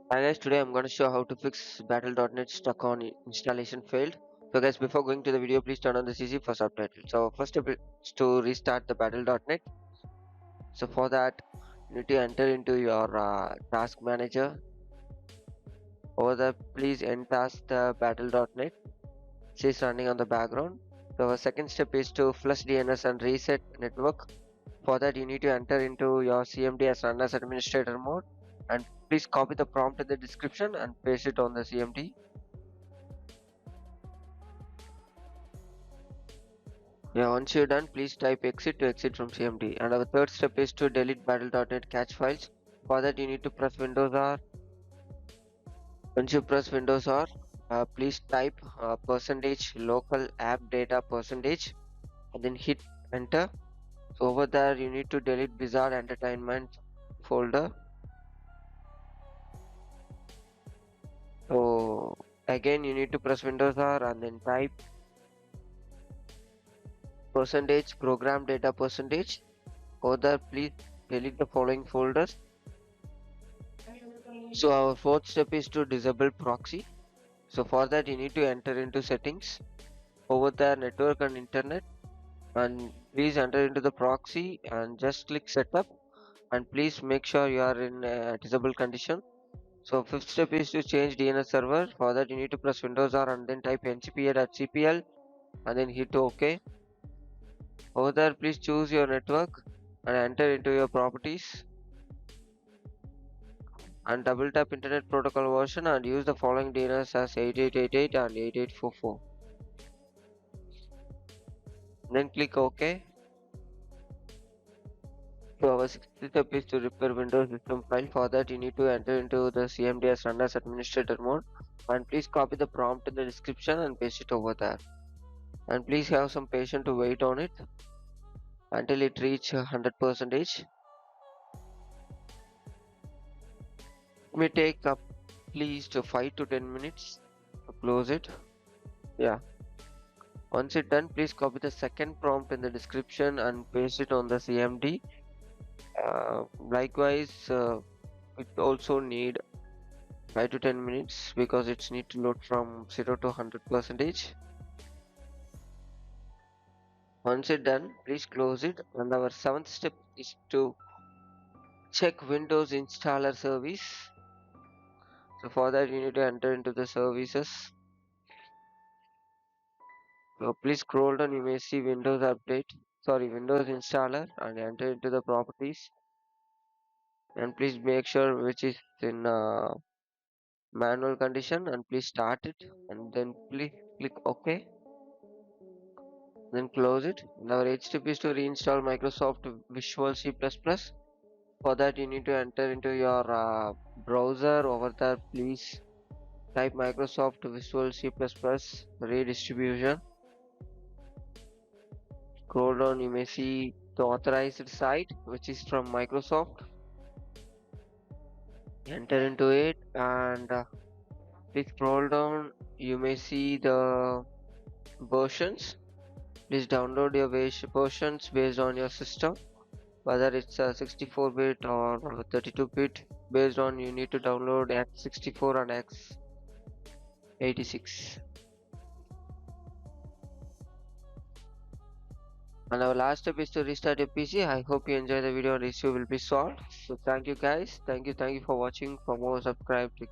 Hi guys, today I'm going to show how to fix battle.net stuck on installation failed. So guys, before going to the video, please turn on the CC for subtitles. So first step is to restart the battle.net. So for that, you need to enter into your task manager. Over there, please end task the battle.net. She's running on the background. So our second step is to flush DNS and reset network. For that, you need to enter into your CMD as run as administrator mode, and please copy the prompt in the description and paste it on the CMD. Yeah, once you're done, please type exit to exit from CMD. And our third step is to delete battle.net cache files. For that, you need to press Windows R. Once you press Windows R, please type percentage local app data percentage and then hit enter. So over there, you need to delete Bizarre Entertainment folder. So again, you need to press Windows R and then type percentage program data percentage. Over there, please delete the following folders. So our fourth step is to disable proxy. So for that, you need to enter into settings. Over there, network and internet, and please enter into the proxy and just click setup, and please make sure you are in disable condition. So fifth step is to change DNS server. For that, you need to press Windows R and then type ncpa.cpl and then hit OK. Over there, please choose your network and enter into your properties and double tap internet protocol version and use the following DNS as 8888 and 8844. Then click OK. So our sixth step is to repair Windows system file. For that, you need to enter into the CMD as run as administrator mode, and please copy the prompt in the description and paste it over there. And please have some patience to wait on it until it reach 100%. It may take up at least 5 to 10 minutes to close it. Yeah. Once it's done, please copy the second prompt in the description and paste it on the CMD. Likewise, it also need 5 to 10 minutes because it's need to load from 0 to 100%. Once it's done, please close it. And our seventh step is to check Windows installer service. So for that, you need to enter into the services. So please scroll down, you may see Windows installer, and enter into the properties, and please make sure which is in manual condition, and please start it and then please click OK, then close it. And our eighth step is to reinstall Microsoft Visual C++. For that, you need to enter into your browser. Over there, please type Microsoft Visual C++ redistribution. Scroll down, you may see the authorized site which is from Microsoft. Enter into it, and please scroll down, you may see the versions. Please download your versions based on your system, whether it's a 64-bit or 32-bit. Based on, you need to download x64 and x86. And our last step is to restart your PC. I hope you enjoy the video and issue will be solved. So thank you guys, thank you for watching. For more, subscribe, click